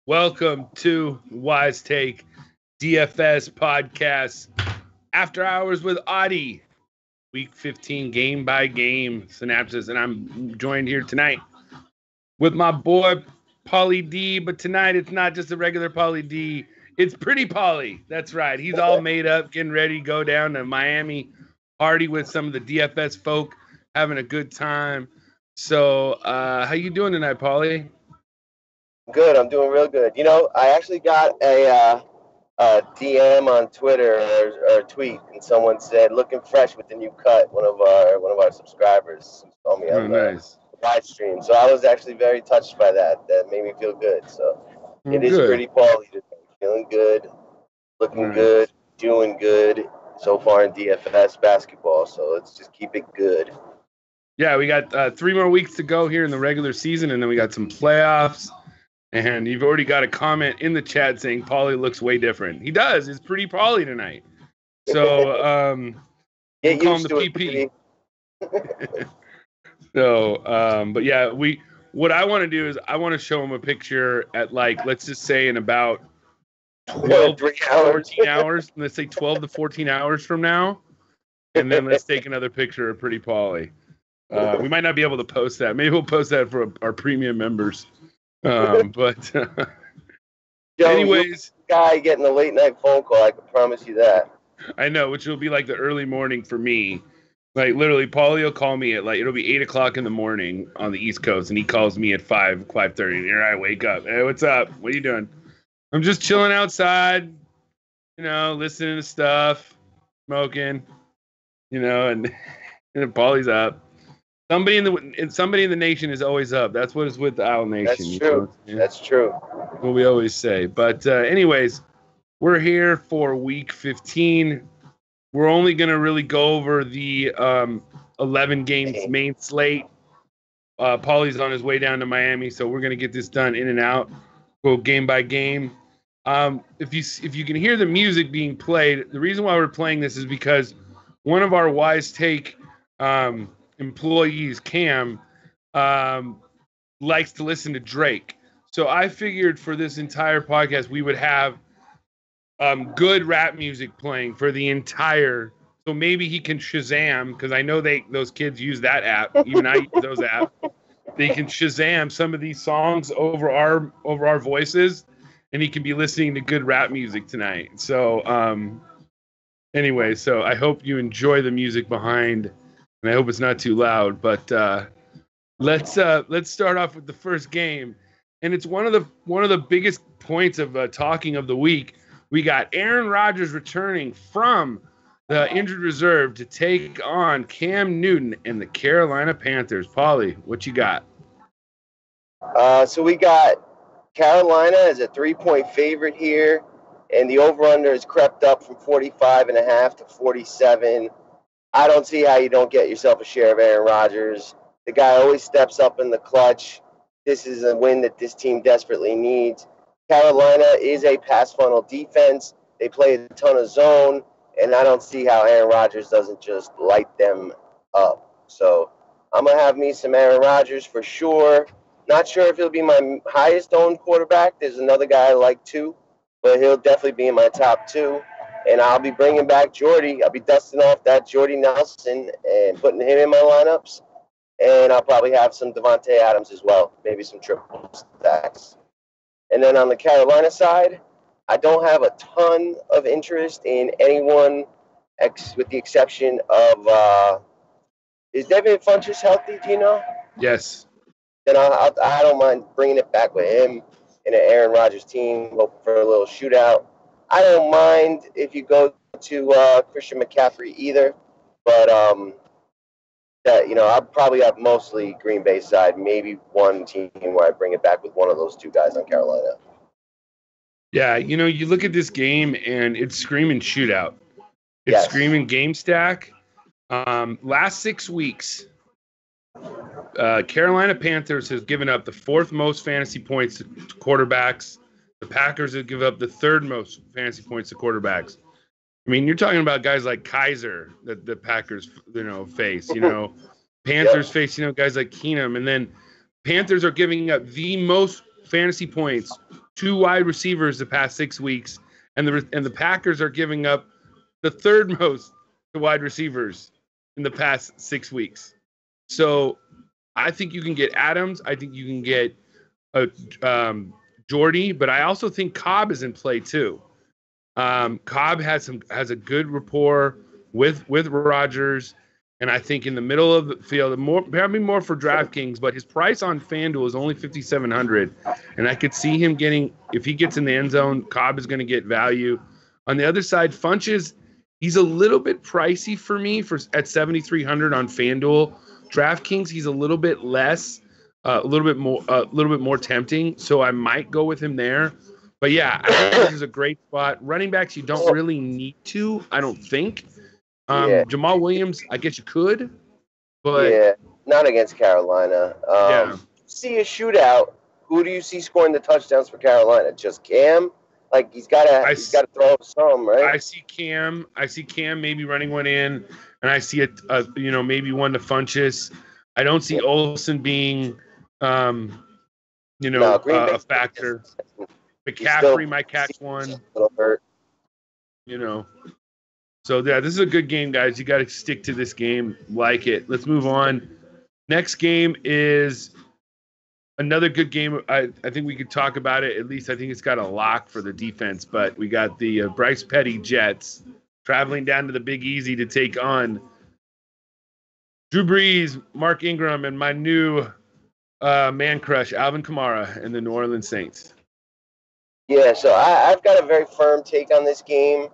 Welcome to Wise Take DFS Podcast After Hours with Audie. Week 15 game by game synopsis, and I'm joined here tonight with my boy Paulie D. But tonight it's not just a regular Paulie D, it's Pretty Paulie. That's right. He's all made up, getting ready to go down to Miami, party with some of the DFS folk, having a good time. So, how you doing tonight, Paulie? Good. I'm doing real good. I actually got a DM on Twitter or a tweet, and someone said, "Looking fresh with the new cut." One of our subscribers told me on the live stream. So I was actually very touched by that. That made me feel good. So it is Pretty Paulie today. Feeling good, looking good, doing good so far in DFS basketball. So let's just keep it good. Yeah, we got 3 more weeks to go here in the regular season, and then we got some playoffs. And you've already got a comment in the chat saying Paulie looks way different. He does. It's Pretty Paulie tonight. So get we'll used call to him the PP. So, but yeah, what I want to do is I want to show him a picture at let's just say in about 12 to 14 hours. Let's say 12 to 14 hours from now. And then let's take another picture of Pretty Paulie. We might not be able to post that. Maybe we'll post that for our premium members. But anyways, guy getting a late night phone call, I can promise you that. I know, which will be like the early morning for me. Like literally, Paulie will call me at it'll be 8 o'clock in the morning on the East Coast, and he calls me at 5:30. And here I wake up. Hey, what's up? What are you doing? I'm just chilling outside, listening to stuff, smoking, and Paulie's up. Somebody in the nation is always up. That's what is with the Owl Nation. That's true. That's true. What we always say. But anyways, we're here for week 15. We're only going to really go over the 11 games main slate. Paulie's on his way down to Miami, so we're going to get this done in and out. Go game by game. If you can hear the music being played, the reason why we're playing this is because one of our Wise Take employees, Cam, likes to listen to Drake. So I figured for this entire podcast, we would have good rap music playing for the entire. So maybe he can Shazam, because I know those kids use that app. Even I use those apps. They can Shazam some of these songs over our voices, and he can be listening to good rap music tonight. So anyway, so I hope you enjoy the music behind. And I hope it's not too loud, but let's start off with the first game, and it's one of the biggest points of talking of the week. We got Aaron Rodgers returning from the injured reserve to take on Cam Newton and the Carolina Panthers. Paulie, what you got? So we got Carolina as a 3-point favorite here, and the over/under has crept up from 45.5 to 47. I don't see how you don't get yourself a share of Aaron Rodgers. The guy always steps up in the clutch. This is a win that this team desperately needs. Carolina is a pass funnel defense. They play a ton of zone, and I don't see how Aaron Rodgers doesn't just light them up. So I'm going to have me some Aaron Rodgers for sure. Not sure if he'll be my highest owned quarterback. There's another guy I like too, but he'll definitely be in my top 2. And I'll be bringing back Jordy. I'll be dusting off that Jordy Nelson and putting him in my lineups. And I'll probably have some Devontae Adams as well, maybe some triple stacks. And then on the Carolina side, I don't have a ton of interest in anyone with the exception of is Devin Funchess healthy, do you know? Yes. Then I don't mind bringing it back with him in an Aaron Rodgers team, hoping for a little shootout. I don't mind if you go to Christian McCaffrey either, but I'll probably have mostly Green Bay side, maybe one team where I bring it back with one of those two guys on Carolina. Yeah, you look at this game and it's screaming shootout. It's screaming game stack. Last 6 weeks, Carolina Panthers has given up the 4th most fantasy points to quarterbacks. The Packers have given up the 3rd most fantasy points to quarterbacks. I mean, you're talking about guys like Kaiser that the Packers, face. Panthers face, guys like Keenum, and then Panthers are giving up the most fantasy points 2 wide receivers the past 6 weeks, and the Packers are giving up the third most to wide receivers in the past 6 weeks. So I think you can get Adams. I think you can get Jordy, but I also think Cobb is in play too. Cobb has a good rapport with Rodgers, and I think in the middle of the field, probably more for DraftKings, but his price on FanDuel is only $5,700, and I could see him getting, if he gets in the end zone, Cobb is going to get value. On the other side, Funches, he's a little bit pricey for me at $7,300 on FanDuel. DraftKings, he's a little bit less, a little bit more tempting, so I might go with him there. But yeah, I think this is a great spot. Running backs, you don't really need to, I don't think. Jamal Williams, I guess you could, but not against Carolina. See a shootout. Who do you see scoring the touchdowns for Carolina? Just Cam? Like he's got to throw up some, right? I see Cam maybe running one in, and I see maybe one to Funches. I don't see Olsen being a factor. McCaffrey might catch one. So yeah, this is a good game, guys. You got to stick to this game, like it. Let's move on. Next game is another good game. I think we could talk about it. At least I think it's got a lock for the defense. But we got the Bryce Petty Jets traveling down to the Big Easy to take on Drew Brees, Mark Ingram, and my new man crush, Alvin Kamara, and the New Orleans Saints. Yeah, so I've got a very firm take on this game.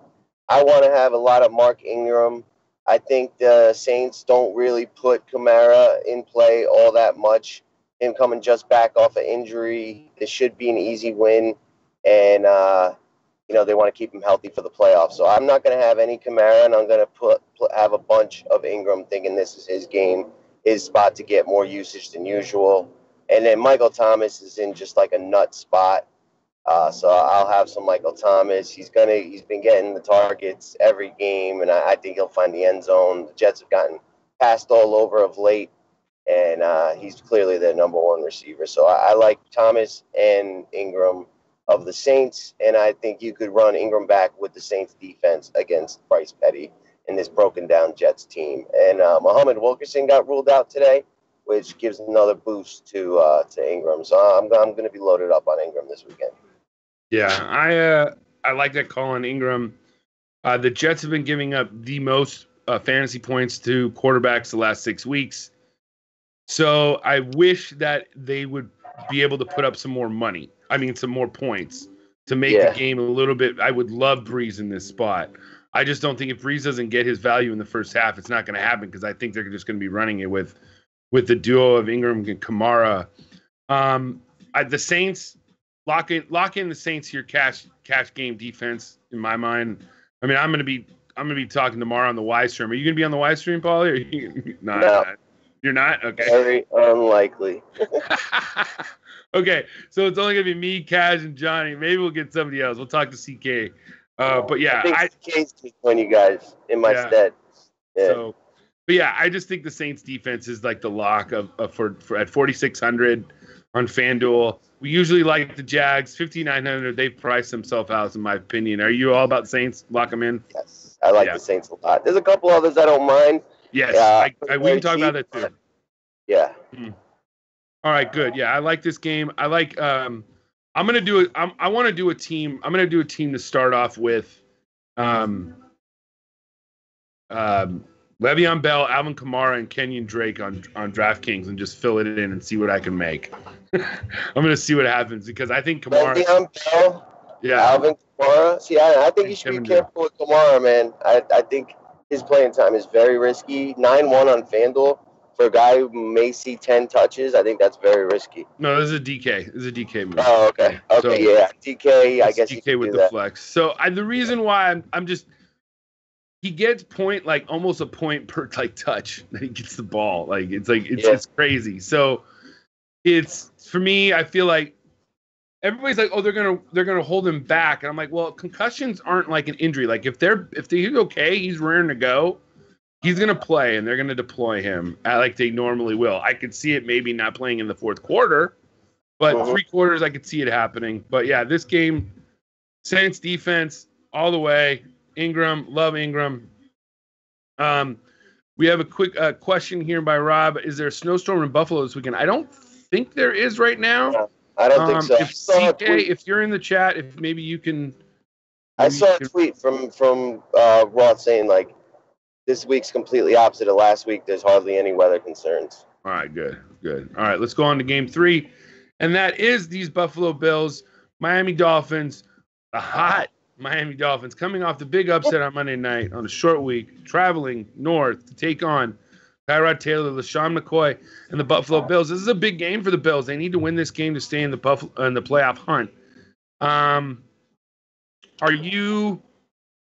I want to have a lot of Mark Ingram. I think the Saints don't really put Kamara in play all that much. Him coming just back off an injury, this should be an easy win, and they want to keep him healthy for the playoffs. So I'm not going to have any Kamara, and I'm going to have a bunch of Ingram, thinking this is his game, his spot to get more usage than usual. And then Michael Thomas is in just like a nut spot. So I'll have some Michael Thomas. He's been getting the targets every game, and I think he'll find the end zone. The Jets have gotten passed all over of late, and he's clearly their number one receiver. So I like Thomas and Ingram of the Saints, and I think you could run Ingram back with the Saints defense against Bryce Petty in this broken down Jets team. And Muhammad Wilkerson got ruled out today, which gives another boost to Ingram. So I'm going to be loaded up on Ingram this weekend. Yeah, I like that call on Ingram. The Jets have been giving up the most fantasy points to quarterbacks the last 6 weeks. So I wish that they would be able to put up some more points to make the game a little bit. I would love Brees in this spot. I just don't think if Brees doesn't get his value in the first half, it's not going to happen because I think they're just going to be running it with the duo of Ingram and Kamara. The Saints. Lock in the Saints your cash game defense in my mind. I mean, I'm gonna be talking tomorrow on the Y stream. Are you gonna be on the Y stream, Paulie? Or are you not? No. You're not? Okay. Very unlikely. Okay, so it's only gonna be me, Cash, and Johnny. Maybe we'll get somebody else. We'll talk to CK. But yeah, I think CK's join you guys in my stead. Yeah. So, but yeah, I just think the Saints defense is like the lock for at 4,600 on FanDuel. We usually like the Jags, 5,900. They've priced themselves out, in my opinion. Are you all about Saints? Lock them in? Yes, I like the Saints a lot. There's a couple others I don't mind. Yes, we can talk about that too. Yeah. All right, good. Yeah, I like this game. I like. I'm gonna do it. I want to do a team. I'm gonna do a team to start off with. Le'Veon Bell, Alvin Kamara, and Kenyon Drake on DraftKings, and just fill it in and see what I can make. I'm gonna see what happens because I think Kamara. Le'Veon Bell, Alvin Kamara. See, I think you should be careful with Kamara, man. I think his playing time is very risky. 9-1 on FanDuel for a guy who may see 10 touches. I think that's very risky. No, this is a DK. This is a DK move. Oh, okay. Okay, so, yeah, DK. I guess DK with the flex. So the reason why I'm just. He gets almost a point per touch that he gets the ball. It's crazy. So it's for me, I feel like everybody's like, oh, they're gonna hold him back. And I'm like, well, concussions aren't like an injury. Like if he's okay, he's raring to go, he's gonna play and they're gonna deploy him like they normally will. I could see it maybe not playing in the fourth quarter, But three quarters, I could see it happening. But yeah, this game, Saints defense all the way. Ingram, love Ingram. We have a quick question here by Rob. Is there a snowstorm in Buffalo this weekend? I don't think there is right now. No, I don't think so. If CK, if you're in the chat, if maybe you can. I saw a tweet from Roth saying, like, this week's completely opposite of last week. There's hardly any weather concerns. All right, good. All right, let's go on to game 3. And that is these Buffalo Bills, Miami Dolphins, the hot Miami Dolphins coming off the big upset on Monday night on a short week, traveling north to take on Tyrod Taylor, LaShawn McCoy, and the Buffalo Bills. This is a big game for the Bills. They need to win this game to stay in the playoff hunt.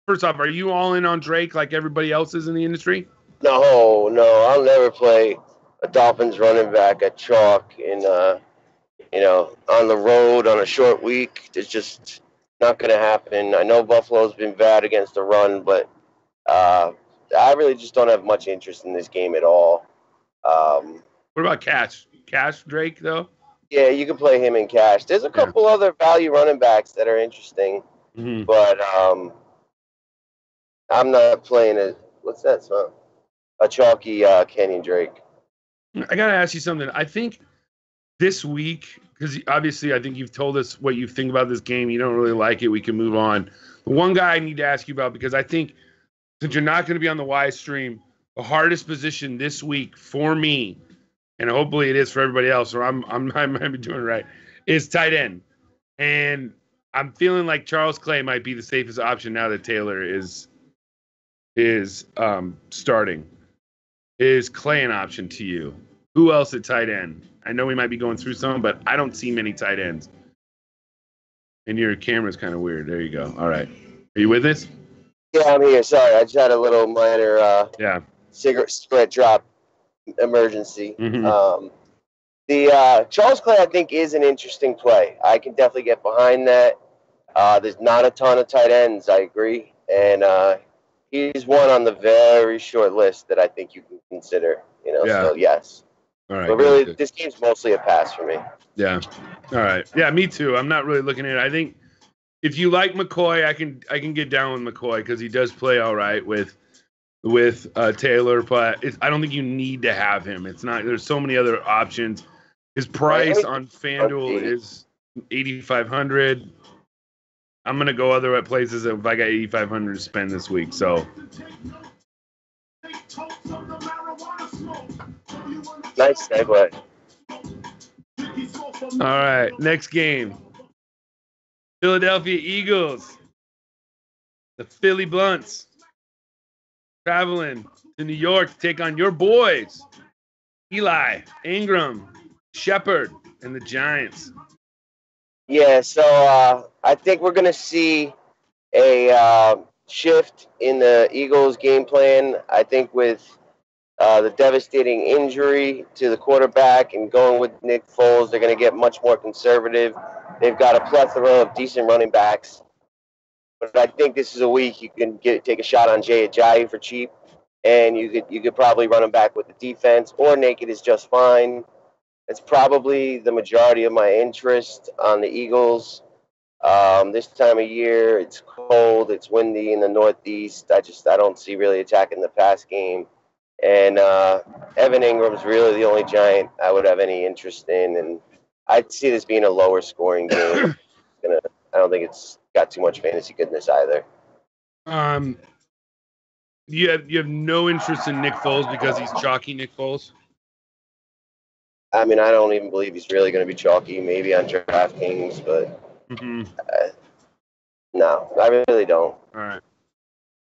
First off, are you all in on Drake like everybody else is in the industry? No, I'll never play a Dolphins running back at chalk in on the road on a short week. It's just not going to happen. I know Buffalo's been bad against the run, but I really just don't have much interest in this game at all. What about Cash? Cash Drake, though? Yeah, you can play him in cash. There's a couple other value running backs that are interesting, but I'm not playing it. What's that song? A chalky Kenyon Drake. I got to ask you something. I think this week, because obviously I think you've told us what you think about this game. You don't really like it. We can move on. The one guy I need to ask you about, because I think since you're not going to be on the Y stream, the hardest position this week for me, and hopefully it is for everybody else, or I might be doing it right, is tight end. And I'm feeling like Charles Clay might be the safest option now that Taylor is starting. Is Clay an option to you? Who else at tight end? I know we might be going through some, but I don't see many tight ends. And your camera's kind of weird. There you go. All right. Are you with us? Yeah, I'm here. Sorry, I just had a little minor cigarette drop emergency. The Charles Clay, I think, is an interesting play. I can definitely get behind that. There's not a ton of tight ends, I agree. And he's one on the very short list that I think you can consider. So yes. All right. But really, this game's mostly a pass for me. Yeah. All right. Yeah, me too. I'm not really looking at it. I think if you like McCoy, I can get down with McCoy because he does play all right with Taylor, but I don't think you need to have him. It's not. There's so many other options. His price on FanDuel is $8,500. I'm gonna go other places if I got $8,500 to spend this week. So. Nice segue. All right, next game. Philadelphia Eagles. The Philly Blunts. Traveling to New York to take on your boys. Eli, Ingram, Shepard, and the Giants. Yeah, so I think we're going to see a shift in the Eagles' game plan. I think with the devastating injury to the quarterback and going with Nick Foles, they're going to get much more conservative. They've got a plethora of decent running backs. But I think this is a week you can take a shot on Jay Ajayi for cheap, and you could probably run him back with the defense, or naked is just fine. It's probably the majority of my interest on the Eagles. This time of year, it's cold, it's windy in the Northeast. I don't see really attacking the pass game. And Evan Ingram's really the only Giant I would have any interest in, and I'd see this being a lower scoring game. I don't think it's got too much fantasy goodness either. You have no interest in Nick Foles because he's chalky Nick Foles? I mean, I don't even believe he's really going to be chalky. Maybe on DraftKings, but no, I really don't. All right.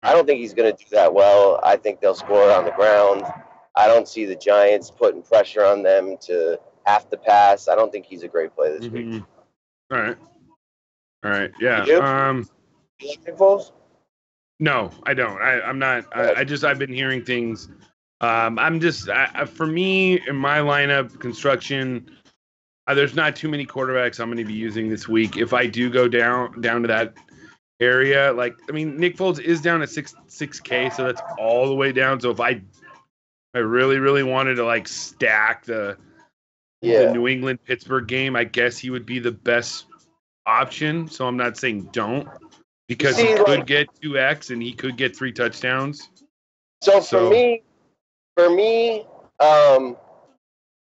I don't think he's going to do that well. I think they'll score on the ground. I don't see the Giants putting pressure on them to have to pass. I don't think he's a great play this week. All right. Yeah. You like Nick Foles? No, I don't. I'm not. I've been hearing things. For me, in my lineup construction, there's not too many quarterbacks I'm going to be using this week. If I do go down to that area, Nick Foles is down at 6K, so that's all the way down. So if I really, really wanted to stack the the New England Pittsburgh game, I guess he would be the best option. So I'm not saying don't, because he could get 2x and he could get 3 touchdowns. So for me,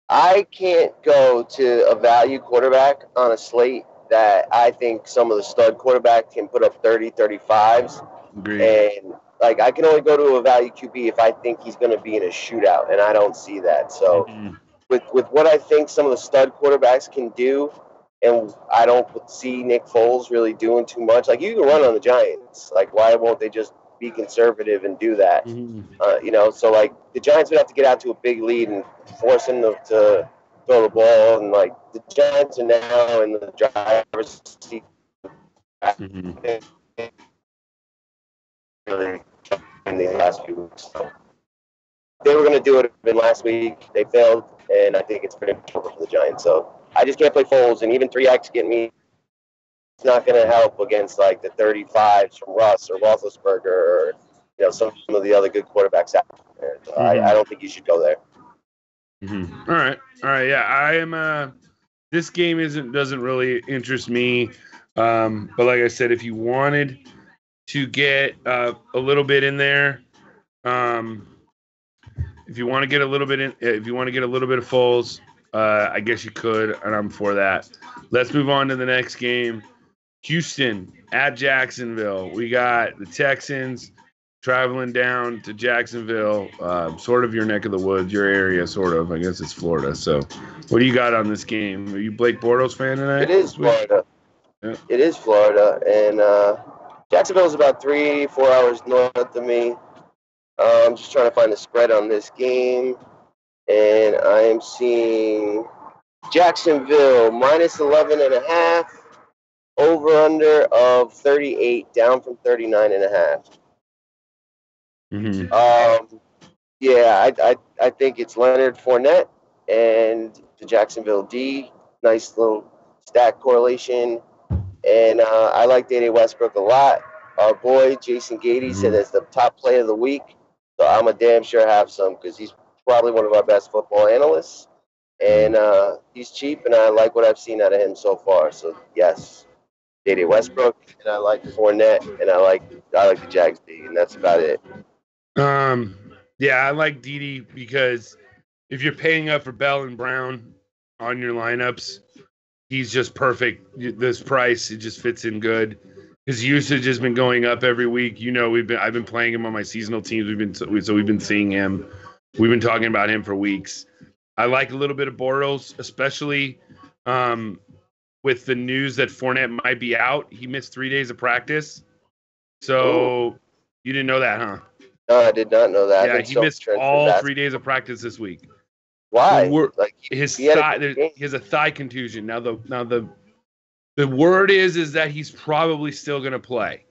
I can't go to a value quarterback on a slate that I think some of the stud quarterbacks can put up 30, 35s. Agreed. And like I can only go to a value QB if I think he's going to be in a shootout, and I don't see that. So with what I think some of the stud quarterbacks can do, and I don't see Nick Foles really doing too much. Like you can run on the Giants. Like why won't they just be conservative and do that? So like the Giants would have to get out to a big lead and force him to throw the ball, and like the Giants are now in the driver's seat. Really in the last few weeks. So they were going to do it last week. They failed, and I think it's pretty important for the Giants. So I just can't play Foles, and even 3x getting me, it's not going to help against like the 35s from Russ or Roethlisberger or some of the other good quarterbacks out there. So I don't think you should go there. All right, yeah, I am. This game doesn't really interest me, but like I said, if you wanted to get a little bit in there, if you want to get a little bit of Foles, I guess you could, and I'm for that. Let's move on to the next game. Houston at Jacksonville. We got the Texans traveling down to Jacksonville, sort of your neck of the woods, your area, sort of. I guess it's Florida. So what do you got on this game? Are you Blake Bortles fan tonight? It is Florida. Yeah. It is Florida, and Jacksonville's about 3-4 hours north of me. I'm just trying to find the spread on this game, and I am seeing Jacksonville minus 11.5, over under of 38, down from 39.5. I think it's Leonard Fournette and the Jacksonville D. Nice little stack correlation, and I like Dede Westbrook a lot. Our boy Jason Gady said that's the top play of the week. So I'm a damn sure have some because he's probably one of our best football analysts. And he's cheap, and I like what I've seen out of him so far. So, yes, Dede Westbrook, and I like Fournette, and I like the Jags D, and that's about it. Yeah, I like Dede because if you're paying up for Bell and Brown on your lineups, he's just perfect. This price, it just fits in good. His usage has been going up every week. I've been playing him on my seasonal teams. We've been seeing him. We've been talking about him for weeks. I like a little bit of Bortles, especially with the news that Fournette might be out. He missed 3 days of practice. So you didn't know that, huh? No, I did not know that. Yeah, he missed all 3 days of practice this week. Why? He has a thigh contusion. Now the word is that he's probably still going to play.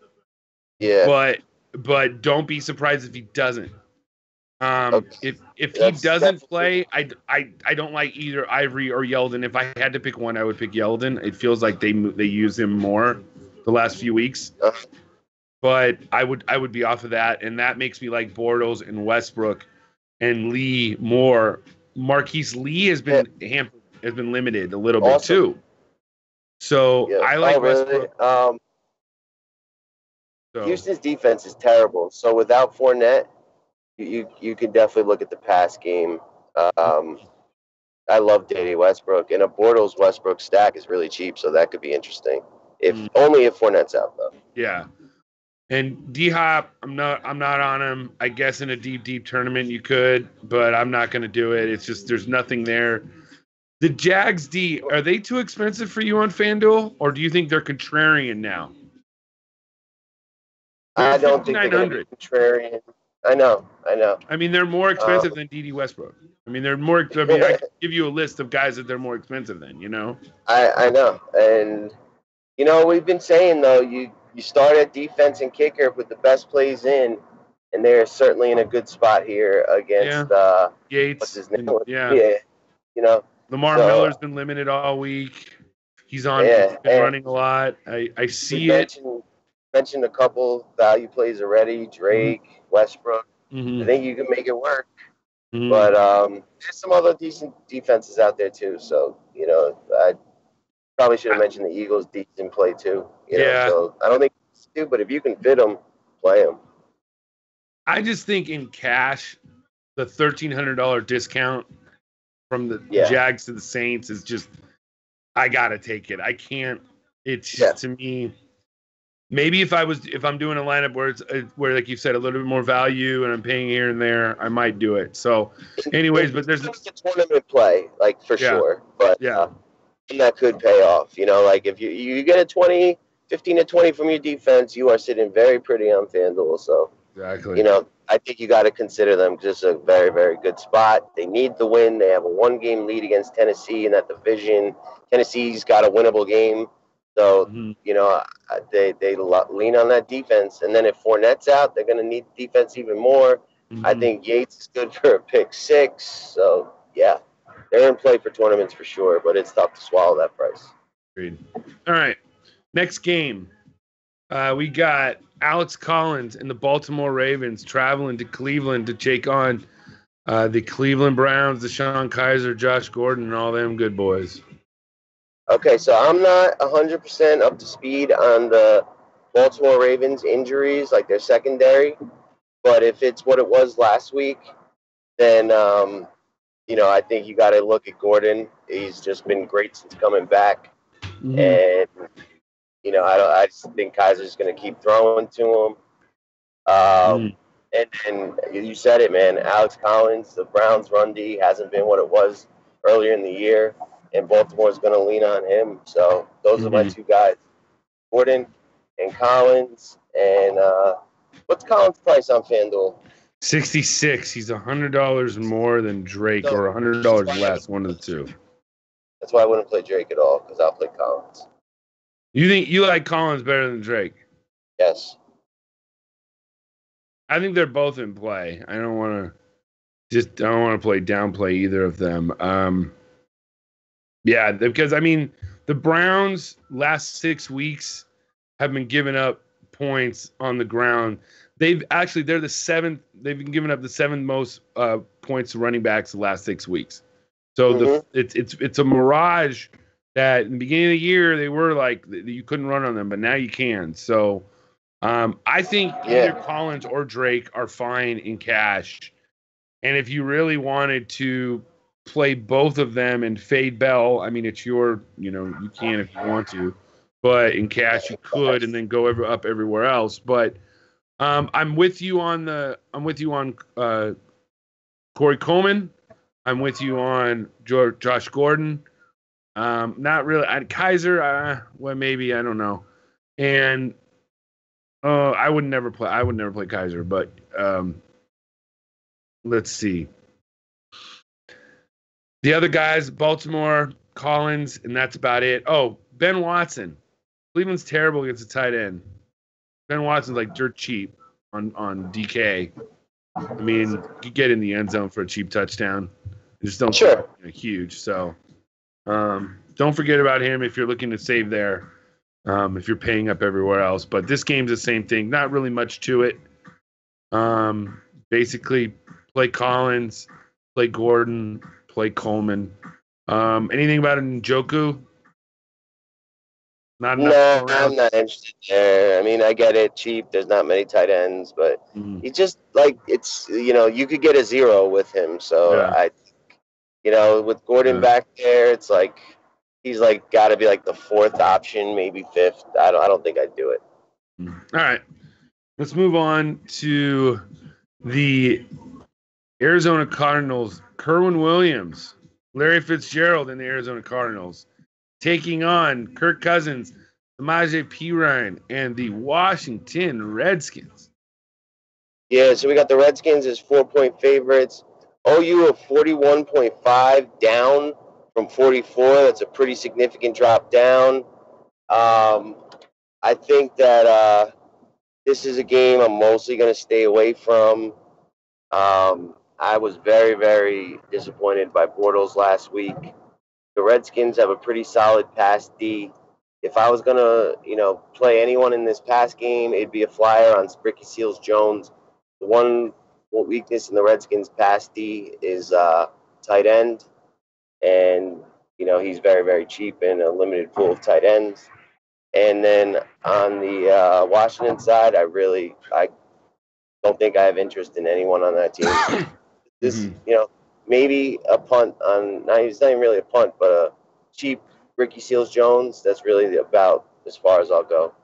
Yeah. But don't be surprised if he doesn't. If he doesn't play, I don't like either Ivory or Yeldon. If I had to pick one, I would pick Yeldon. It feels like they use him more the last few weeks. But I would be off of that, and that makes me like Bortles and Westbrook and Lee more. Marquise Lee has been limited a little bit too. So I like Westbrook. Houston's defense is terrible. So without Fournette, you can definitely look at the pass game. I love Dede Westbrook, and a Bortles Westbrook stack is really cheap, so that could be interesting. Only if Fournette's out, though. Yeah. And D-Hop, I'm not on him. I guess in a deep tournament you could, but I'm not going to do it. It's just there's nothing there. The Jags D, are they too expensive for you on FanDuel, or do you think they're contrarian now? I don't think they're going to be contrarian. I know. I mean, they're more expensive than Dede Westbrook. I mean, I can give you a list of guys that they're more expensive than, I know. And, we've been saying, though, you start at defense and kicker with the best plays in, and they're certainly in a good spot here against Yates. What's his name? Lamar Miller's been limited all week. He's been running a lot. I see it. Mentioned a couple value plays already. Drake, Westbrook. I think you can make it work. But there's some other decent defenses out there too. So I probably should have mentioned the Eagles' decent play too. So I don't think it's too, but if you can fit them, play them. I just think in cash, the $1,300 discount from the Jags to the Saints is just, I gotta take it. I can't. It's just, to me. Maybe if I'm doing a lineup where like you said, a little bit more value and I'm paying here and there, I might do it. So, anyways, but there's a tournament play, like for sure. But that could pay off. Like if you get a 15 to 20 from your defense, you are sitting very pretty on FanDuel. So exactly. I think you got to consider them just a very, very good spot. They need the win. They have a 1-game lead against Tennessee in that division. Tennessee's got a winnable game. So, they lean on that defense. And then if Fournette's out, they're going to need defense even more. I think Yates is good for a pick 6. So, they're in play for tournaments for sure, but it's tough to swallow that price. Agreed. All right. Next game. We got Alex Collins and the Baltimore Ravens traveling to Cleveland to take on the Cleveland Browns, Deshaun Kaiser, Josh Gordon, and all them good boys. Okay, so I'm not 100% up to speed on the Baltimore Ravens injuries, like their secondary. But if it's what it was last week, then, I think you got to look at Gordon. He's just been great since coming back. And, I just think Kaiser's going to keep throwing to him. And you said it, man. Alex Collins, the Browns' run D hasn't been what it was earlier in the year, and Baltimore's going to lean on him. So those are my two guys, Gordon and Collins. And what's Collins' price on FanDuel? 66. He's $100 more than Drake, or $100 less, one of the two. That's why I wouldn't play Drake at all, because I'll play Collins. You think you like Collins better than Drake? Yes. I think they're both in play. I don't want to downplay either of them. Because the Browns last 6 weeks have been giving up points on the ground. They're the 7th. They've been giving up the 7th most points to running backs the last 6 weeks. So it's a mirage that in the beginning of the year they were like you couldn't run on them, but now you can. So I think either Collins or Drake are fine in cash. And if you really wanted to play both of them and fade Bell, it's you can if you want to, but in cash you could, and then go up everywhere else. But I'm with you on Corey Coleman. I'm with you on Josh Gordon. Not really. Kaiser, maybe, I don't know. And I would never play Kaiser, but let's see. The other guys, Baltimore, Collins, and that's about it. Oh, Ben Watson. Cleveland's terrible against the tight end. Ben Watson's like dirt cheap on DK. You get in the end zone for a cheap touchdown. You just don't huge. So don't forget about him if you're looking to save there. If you're paying up everywhere else. But this game's the same thing. Not really much to it. Basically, play Collins, play Gordon, play Coleman. Anything about Njoku? No, I'm not interested there. I get it, cheap. There's not many tight ends, but he just it's you could get a 0 with him. So with Gordon back there, it's like he's got to be the 4th option, maybe 5th. I don't think I'd do it. All right, let's move on to the Arizona Cardinals. Kerwin Williams, Larry Fitzgerald, and the Arizona Cardinals taking on Kirk Cousins, Samaje Perine, and the Washington Redskins. Yeah, so we got the Redskins as 4-point favorites. OU of 41.5, down from 44. That's a pretty significant drop down. I think that this is a game I'm mostly going to stay away from. I was very, very disappointed by Bortles last week. The Redskins have a pretty solid pass D. If I was going to, play anyone in this pass game, it'd be a flyer on Spricky Seals-Jones. The one weakness in the Redskins' pass D is tight end, and he's very, very cheap in a limited pool of tight ends. And then on the Washington side, I don't think I have interest in anyone on that team. This, maybe a punt on. It's not even really a punt, but a cheap Ricky Seals-Jones. That's really about as far as I'll go.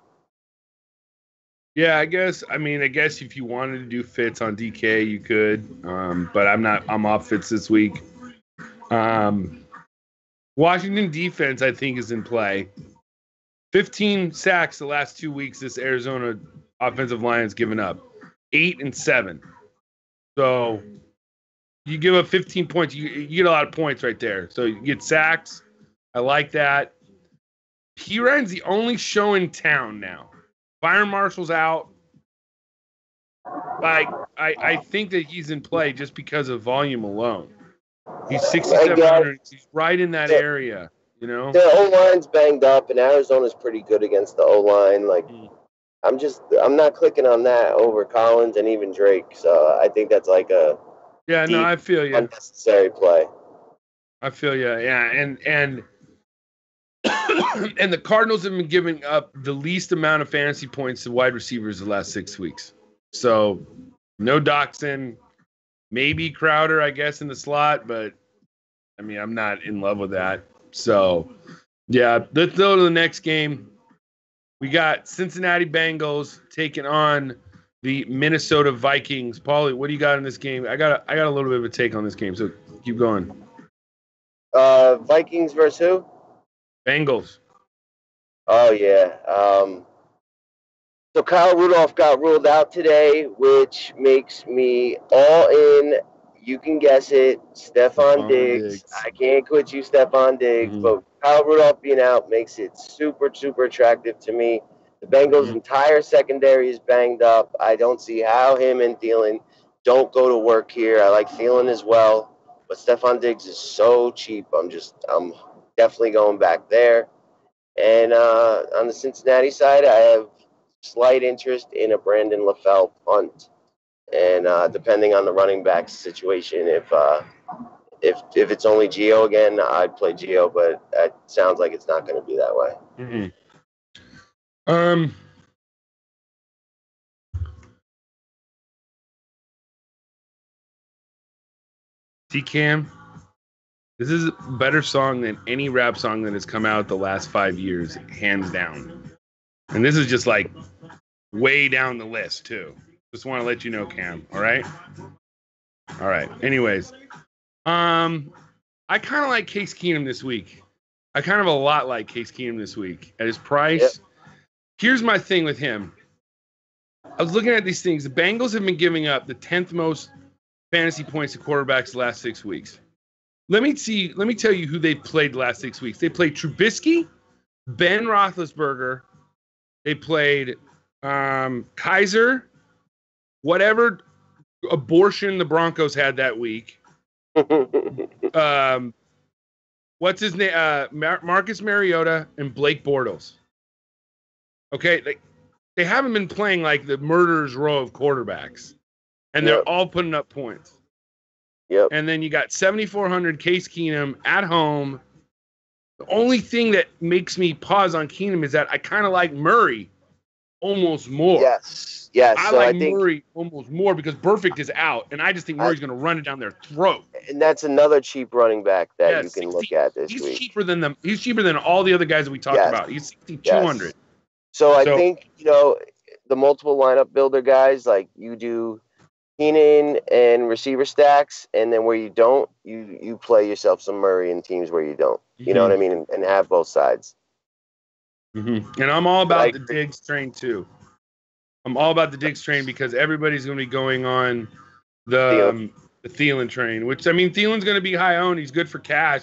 Yeah, I guess if you wanted to do fits on DK, you could. But I'm off fits this week. Washington defense, I think, is in play. 15 sacks the last 2 weeks this Arizona offensive line has given up. 8 and 7. So you give up 15 points, you get a lot of points right there. So you get sacks. I like that. P-Ryan's the only show in town now. Fire Marshall's out. I think that he's in play just because of volume alone. He's 6,700. He's right in that area, The O-line's banged up, and Arizona's pretty good against the O-line. I'm not clicking on that over Collins and even Drake. So I think that's like a I feel you. Unnecessary play. I feel you. Yeah, and and the Cardinals have been giving up the least amount of fantasy points to wide receivers the last 6 weeks. So no Doxson, maybe Crowder, I guess, in the slot, but I'm not in love with that. So yeah, let's go to the next game. We got Cincinnati Bengals taking on the Minnesota Vikings. Paulie, what do you got in this game? I got a little bit of a take on this game, so keep going. Vikings versus who? Bengals. Oh, yeah. So Kyle Rudolph got ruled out today, which makes me all in. You can guess it. Stephon Diggs. I can't quit you, Stephon Diggs. Mm-hmm. But Kyle Rudolph being out makes it super, super attractive to me. The Bengals' entire secondary is banged up. I don't see how him and Thielen don't go to work here. I like Thielen as well. But Stephon Diggs is so cheap. I'm definitely going back there. And on the Cincinnati side, I have slight interest in a Brandon LaFell punt. And depending on the running back situation, if it's only Gio again, I'd play Gio, but it sounds like it's not going to be that way. Mm-hmm. T-Cam, this is a better song than any rap song that has come out the last 5 years, hands down. And this is just like way down the list too. Just want to let you know, Cam. All right. Anyways, I kind of like Case Keenum this week. I kind of a lot like Case Keenum this week at his price. Yep. Here's my thing with him. I was looking at these things. The Bengals have been giving up the 10th most fantasy points to quarterbacks the last 6 weeks. Let me tell you who they played the last 6 weeks. They played Trubisky, Ben Roethlisberger. They played Kaiser, whatever abortion the Broncos had that week. What's his name? Marcus Mariota and Blake Bortles. Okay, they haven't been playing like the murderer's row of quarterbacks, and they're all putting up points. Yep. And then you got 7,400 Case Keenum at home. The only thing that makes me pause on Keenum is that I kind of like Murray almost more. Yes. I think Murray almost more because Burfict is out, and I just think Murray's going to run it down their throat. And that's another cheap running back that you can look at this week. He's cheaper than them. He's cheaper than all the other guys that we talked about. He's 6,200. Yes. So I think the multiple lineup builder guys, like you do Keenan and receiver stacks, and then where you don't, you play yourself some Murray in teams where you don't. You know what I mean? And have both sides. Mm-hmm. And I'm all about the Diggs train too. I'm all about the Diggs train because everybody's going to be going on the Thielen train, which Thielen's going to be high owned. He's good for cash.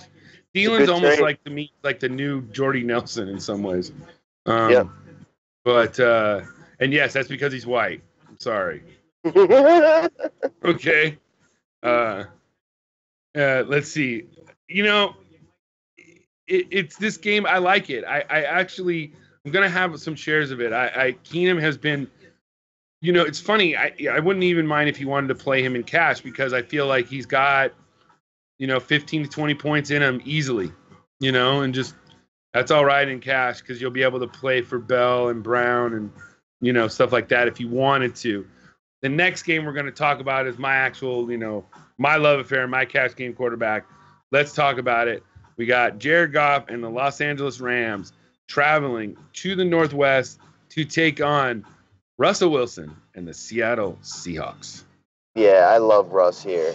Thielen's almost like to me like the new Jordy Nelson in some ways. But and yes, that's because he's white. I'm sorry. Okay. Let's see. It's this game. I like it. I'm gonna have some shares of it. Keenum has been. It's funny. I wouldn't even mind if you wanted to play him in cash because I feel like he's got 15 to 20 points in him easily. And just that's all right in cash because you'll be able to play for Bell and Brown and stuff like that if you wanted to. The next game we're going to talk about is my actual, my love affair, my cash game quarterback. Let's talk about it. We got Jared Goff and the Los Angeles Rams traveling to the Northwest to take on Russell Wilson and the Seattle Seahawks. Yeah, I love Russ here.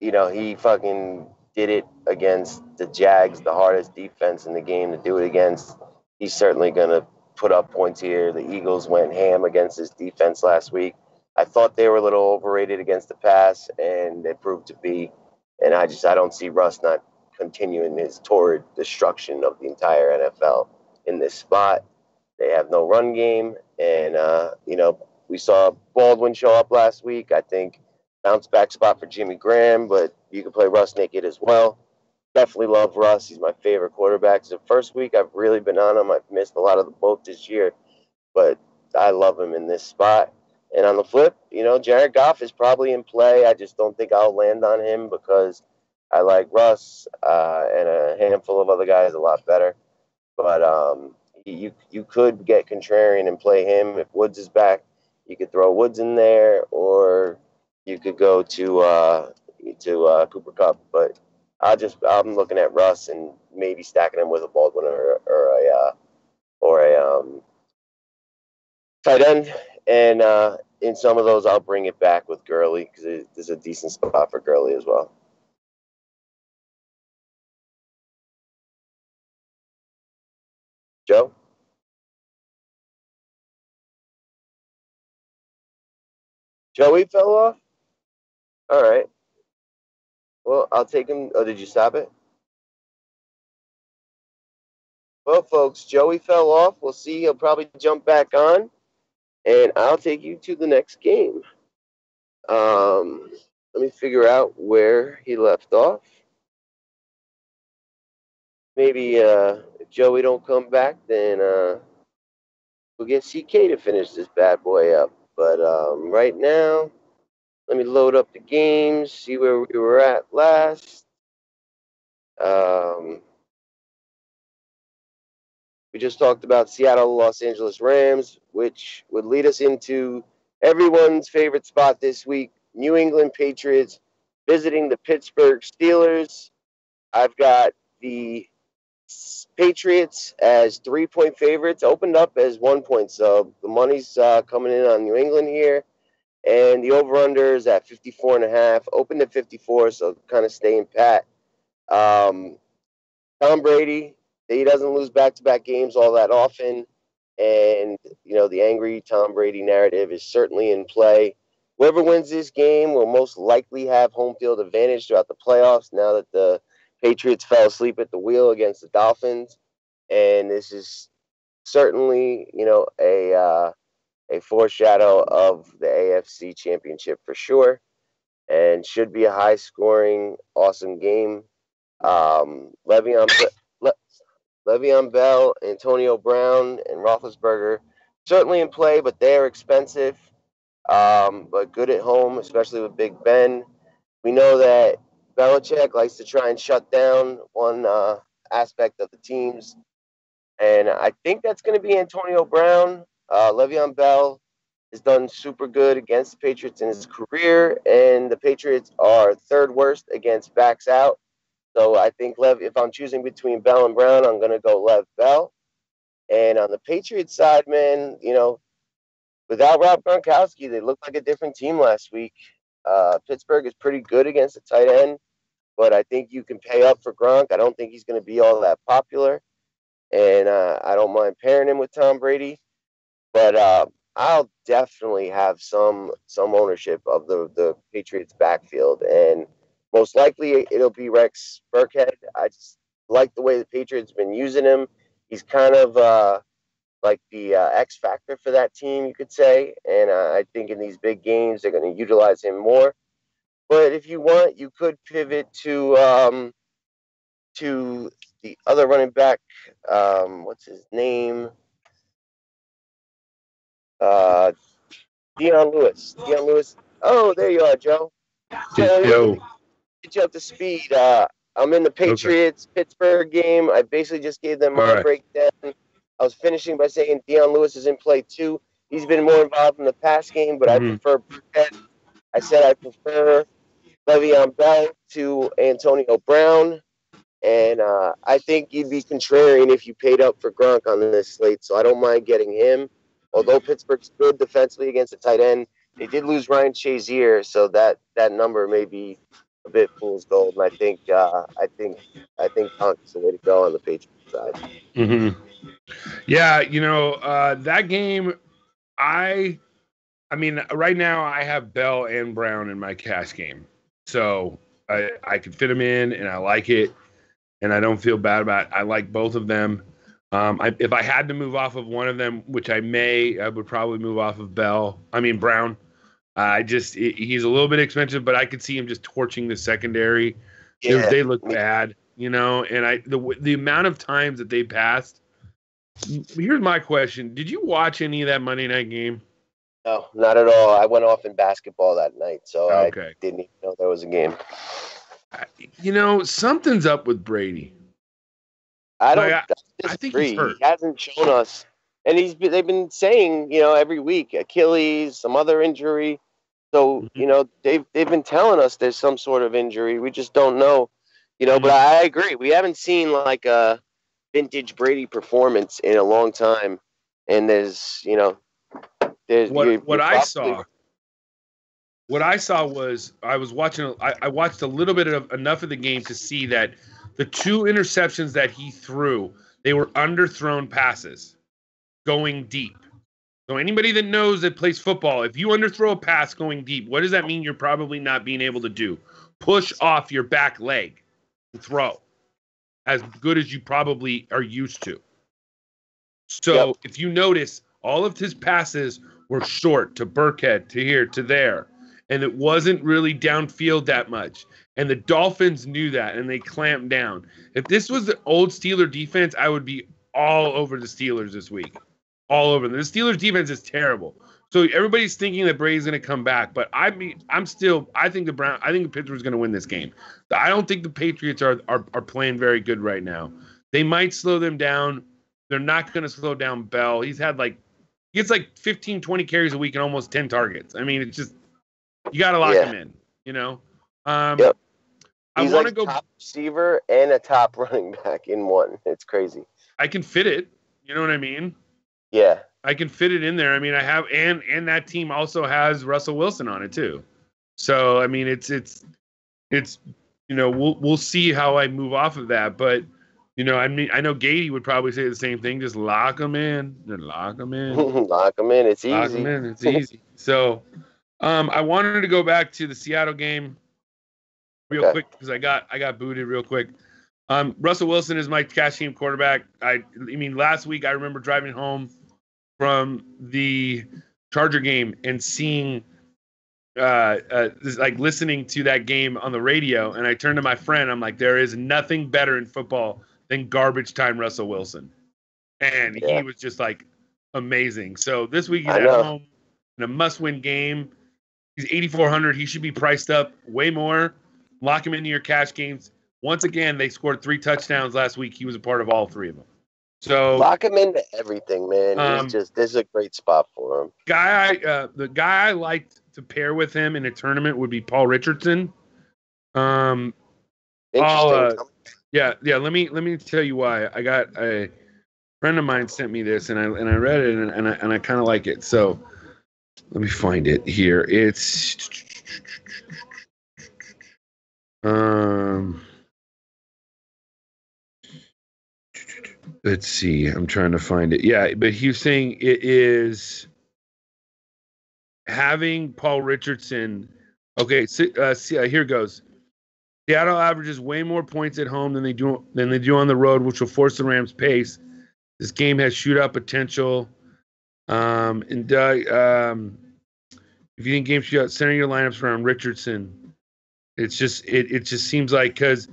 He fucking did it against the Jags, the hardest defense in the game to do it against. He's certainly going to put up points here. The Eagles went ham against his defense last week. I thought they were a little overrated against the pass, and it proved to be. And I don't see Russ not continuing his torrid destruction of the entire NFL in this spot. They have no run game, and we saw Baldwin show up last week. I think bounce back spot for Jimmy Graham, but you can play Russ naked as well. Definitely love Russ. He's my favorite quarterback. It's the first week I've really been on him. I've missed a lot of the boat this year, but I love him in this spot. And on the flip, Jared Goff is probably in play. I just don't think I'll land on him because I like Russ and a handful of other guys a lot better. But you could get contrarian and play him if Woods is back. You could throw Woods in there, or you could go to Cooper Kupp. But I'm looking at Russ and maybe stacking him with a Baldwin or a tight end. And in some of those, I'll bring it back with Gurley because there's a decent spot for Gurley as well. Joe? Joey fell off? All right. Well, I'll take him. Oh, did you stop it? Well, folks, Joey fell off. We'll see. He'll probably jump back on. And I'll take you to the next game. Let me figure out where he left off. Maybe if Joey don't come back, then we'll get CK to finish this bad boy up. But right now, let me load up the games, see where we were at last. We just talked about Seattle, Los Angeles Rams, which would lead us into everyone's favorite spot this week, New England Patriots visiting the Pittsburgh Steelers. I've got the Patriots as 3-point favorites, opened up as 1 point. So the money's coming in on New England here. And the over-under is at 54.5, opened at 54, so kind of staying pat. Tom Brady, he doesn't lose back-to-back games all that often. And, the angry Tom Brady narrative is certainly in play. Whoever wins this game will most likely have home field advantage throughout the playoffs now that the Patriots fell asleep at the wheel against the Dolphins. And this is certainly, a foreshadow of the AFC Championship for sure, and should be a high-scoring, awesome game. Le'Veon Bell, Antonio Brown, and Roethlisberger certainly in play, but they are expensive, but good at home, especially with Big Ben. We know that Belichick likes to try and shut down one aspect of the teams, and I think that's going to be Antonio Brown. Le'Veon Bell has done super good against the Patriots in his career, and the Patriots are third worst against backs out. So I think if I'm choosing between Bell and Brown, I'm going to go Lev Bell. And on the Patriots side, man, without Rob Gronkowski, they looked like a different team last week. Pittsburgh is pretty good against the tight end, but I think you can pay up for Gronk. I don't think he's going to be all that popular, and I don't mind pairing him with Tom Brady. But I'll definitely have some ownership of the Patriots backfield, and most likely it'll be Rex Burkhead. I just like the way the Patriots have been using him. He's kind of like the X factor for that team, you could say. And I think in these big games they're going to utilize him more. But if you want, you could pivot to the other running back. What's his name? Dion Lewis. Dion Lewis. Oh, there you are, Joe. So let Yo. me get you up to speed. I'm in the Okay. Patriots Pittsburgh game. I basically just gave them All my right. breakdown. I was finishing by saying Dion Lewis is in play too. He's been more involved in the pass game, but I Mm-hmm. prefer Burkhead. I said I prefer Le'Veon Bell to Antonio Brown. And I think you'd be contrarian if you paid up for Gronk on this slate, so I don't mind getting him. Although Pittsburgh's good defensively against the tight end, they did lose Ryan Shazier, so that number may be a bit fool's gold. And I think Gronk is the way to go on the Patriots side. Mm-hmm. Yeah, that game, I mean, right now I have Bell and Brown in my cash game. So I could fit them in, and I like it, and I don't feel bad about it. I like both of them. If I had to move off of one of them, which I would probably move off of Brown. He's a little bit expensive, but I could see him just torching the secondary. Yeah, They look bad, and the amount of times that they passed. Here's my question: did you watch any of that Monday night game? no, not at all. I went off in basketball that night, so I Okay. didn't even know there was a game. Something's up with Brady. I think he's hurt. He hasn't shown us, and they've been saying every week Achilles, some other injury. So they've been telling us there's some sort of injury. We just don't know. But I agree. We haven't seen like a vintage Brady performance in a long time, and there's what I saw. What I saw was I watched a little bit of enough of the game to see that the two interceptions that he threw, they were underthrown passes going deep. So anybody that knows that plays football, if you underthrow a pass going deep, what does that mean you're probably not being able to do? Push off your back leg and throw as good as you probably are used to. So if you notice, all of his passes were short to Burkhead, to here, to there. And it wasn't really downfield that much. And the Dolphins knew that, and they clamped down. If this was the old Steeler defense, I would be all over the Steelers this week. All over them. The Steelers defense is terrible. So everybody's thinking that Brady's going to come back. But I think Pittsburgh's going to win this game. I don't think the Patriots are playing very good right now. They might slow them down. They're not going to slow down Bell. He gets like 15, 20 carries a week and almost 10 targets. I mean, it's just, you got to lock him in, He's I want to go top receiver and a top running back in one. It's crazy. I can fit it. You know what I mean? Yeah. I can fit it in there. I mean, I have, and that team also has Russell Wilson on it too. So, I mean, it's we'll see how I move off of that. But, I mean, I know Gady would probably say the same thing. Just lock them in. Just lock them in. Lock them in. It's easy. Lock them in. It's easy. So, I wanted to go back to the Seattle game real quick because I got booted real quick. Russell Wilson is my cash team quarterback. I mean, last week I remember driving home from the Charger game and seeing, listening to that game on the radio, and I turned to my friend. I'm like, there is nothing better in football than garbage time Russell Wilson, and he was just like amazing. So this week he's at home in a must-win game. He's 8,400. He should be priced up way more. Lock him into your cash games. Once again, they scored 3 touchdowns last week. He was a part of all 3 of them. So lock him into everything, man. This is a great spot for him. The guy I liked to pair with him in a tournament would be Paul Richardson. Interesting. Let me tell you why. I got a friend of mine sent me this, and I read it, and I kind of like it. So let me find it here. It's let's see. I'm trying to find it. Yeah, but he was saying it is having Paul Richardson. Okay, here it goes. Seattle averages way more points at home than they do on the road, which will force the Rams' pace. This game has shootout potential. And Doug, if you think game shootout, center your lineups around Richardson. It's just it just seems like, because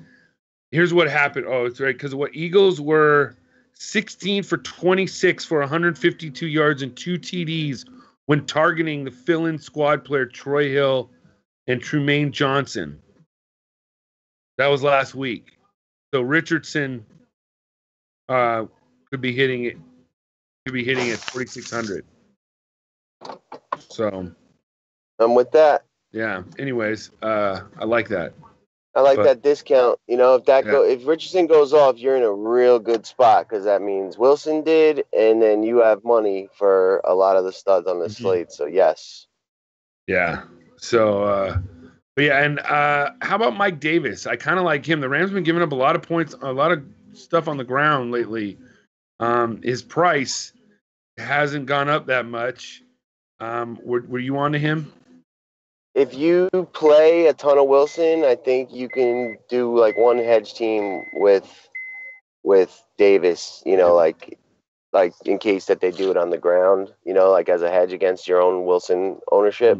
here's what happened. Oh, it's right, because what Eagles were 16 for 26 for 152 yards and 2 TDs when targeting the fill-in squad player Troy Hill and Trumaine Johnson. That was last week. So Richardson could be hitting it. Could be hitting at 4,600. So I'm with that. yeah. Anyways, I like that. I like that discount. If Richardson goes off, you're in a real good spot because that means Wilson did, and then you have money for a lot of the studs on the slate. So yes. Yeah. So, but yeah, and how about Mike Davis? I kind of like him. The Rams been giving up a lot of points, a lot of stuff on the ground lately. His price hasn't gone up that much. Were you on to him? If you play a ton of Wilson, I think you can do like one hedge team with Davis. Like in case that they do it on the ground. Like as a hedge against your own Wilson ownership.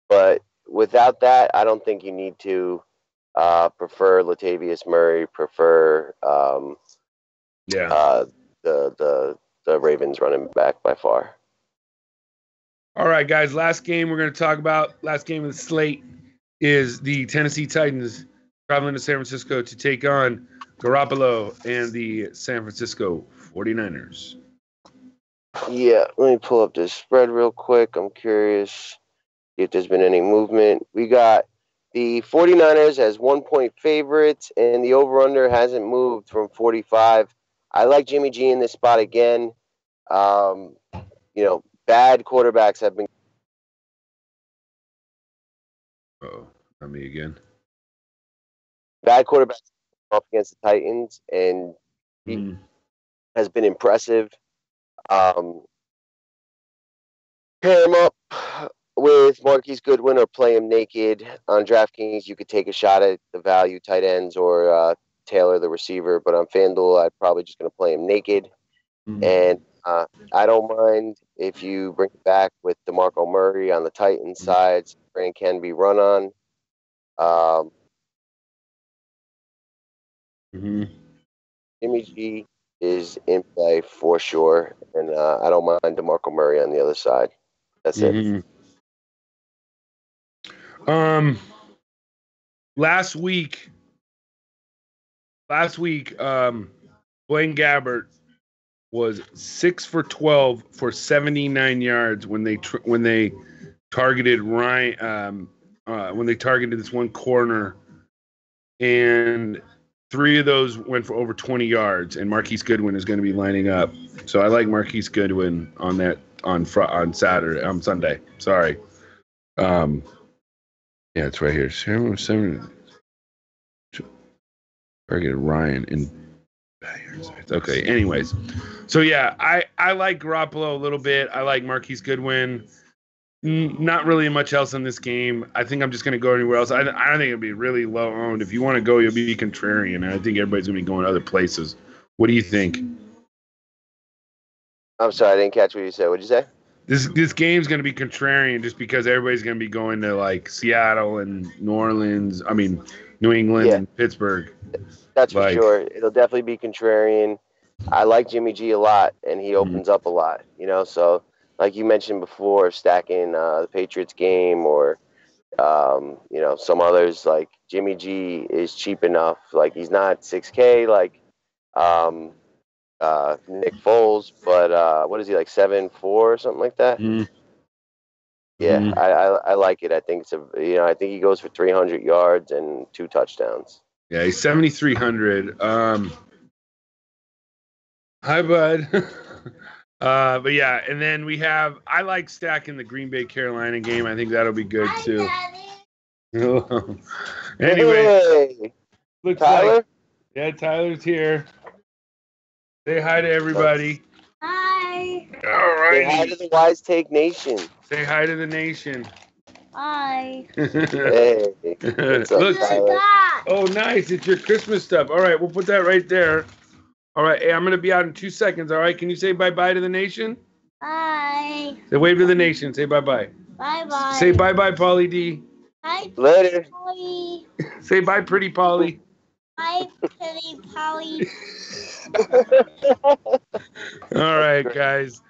But without that, I don't think you need to prefer Latavius Murray. Prefer the Ravens running back by far. All right, guys. Last game we're going to talk about, last game of the slate, is the Tennessee Titans traveling to San Francisco to take on Garoppolo and the San Francisco 49ers. Yeah, let me pull up this spread real quick. I'm curious if there's been any movement. We got the 49ers as 1-point favorites, and the over-under hasn't moved from 45. I like Jimmy G in this spot again. Bad quarterbacks have been. Oh, not me again. Bad quarterbacks up against the Titans, and he has been impressive. Pair him up with Marquise Goodwin or play him naked. On DraftKings, you could take a shot at the value tight ends or Taylor, the receiver. But on FanDuel, I'm probably just going to play him naked. And I don't mind if you bring it back with DeMarco Murray on the Titans side. Brand can be run on. Jimmy G is in play for sure, and I don't mind DeMarco Murray on the other side. That's it. Last week, Blaine Gabbert was 6 for 12 for 79 yards when they targeted Ryan. When they targeted this one corner, and 3 of those went for over 20 yards. And Marquise Goodwin is going to be lining up, so I like Marquise Goodwin on that on Sunday. Sorry. Yeah, it's right here. 7 targeted Ryan in. Okay. Anyways, so yeah, I like Garoppolo a little bit. I like Marquise Goodwin. Not really much else in this game. I think I'm just going to go anywhere else. I don't think it'll be really low owned. If you want to go, you'll be contrarian. And I think everybody's going to be going other places. What do you think? I'm sorry, I didn't catch what you said. What'd you say? This game's going to be contrarian just because everybody's going to be going to like Seattle and New Orleans. I mean, New England and Pittsburgh. That's for sure. It'll definitely be contrarian. I like Jimmy G a lot, and he opens up a lot. So like you mentioned before, stacking the Patriots game or some others, like Jimmy G is cheap enough. Like he's not 6K like Nick Foles, but what is he, like 7.4 or something like that? Yeah, I like it. I think I think he goes for 300 yards and 2 touchdowns. Yeah, he's 7,300. Hi, bud. But yeah, and then I like stacking the Green Bay Carolina game. I think that'll be good too. Anyway, looks Tyler? Tyler's here. Say hi to everybody. Hi. All right. Say hi to the Wise Take Nation. Say hi to the nation. Hi. Hey. What's up, Tyler? Oh, nice. It's your Christmas stuff. All right, we'll put that right there. All right, hey, I'm going to be out in 2 seconds. All right, can you say bye-bye to the nation? Bye. Say wave to the nation. Say bye-bye. Bye-bye. Say bye-bye, Paulie D. Bye, Later. Paulie. Say bye, pretty Paulie. Bye, pretty Paulie. All right, guys.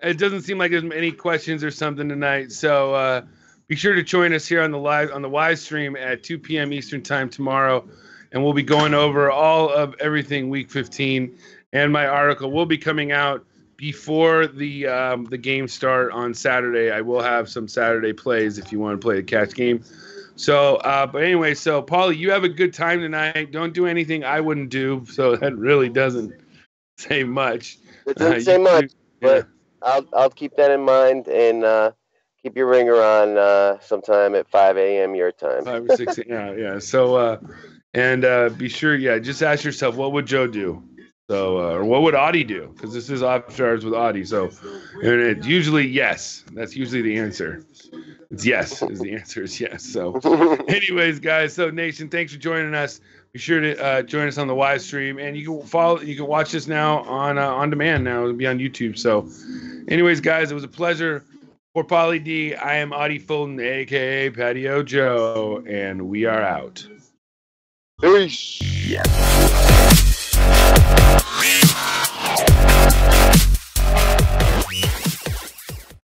It doesn't seem like there's any questions or something tonight. So be sure to join us here on the live stream at 2 p.m. Eastern time tomorrow, and we'll be going over all of everything Week 15. And my article will be coming out before the game start on Saturday. I will have some Saturday plays if you want to play the catch game. So, but anyway, so Paulie, you have a good time tonight. Don't do anything I wouldn't do. So that really doesn't say much. It doesn't say much, but I'll keep that in mind and keep your ringer on sometime at 5 a.m. your time. 5 or 6, yeah. So, and be sure, just ask yourself, what would Joe do? So, or what would Audie do? Because this is After Hours with Audie. So, and it's usually yes. That's usually the answer. It's yes. Is the answer is yes. So, anyways, guys. So, Nation, thanks for joining us. Be sure to join us on the live stream, and you can watch this now on demand. Now it'll be on YouTube. So, anyways, guys, it was a pleasure. For Paulie D, I am Audie Fulton, aka Patio Joe, and we are out. Peace.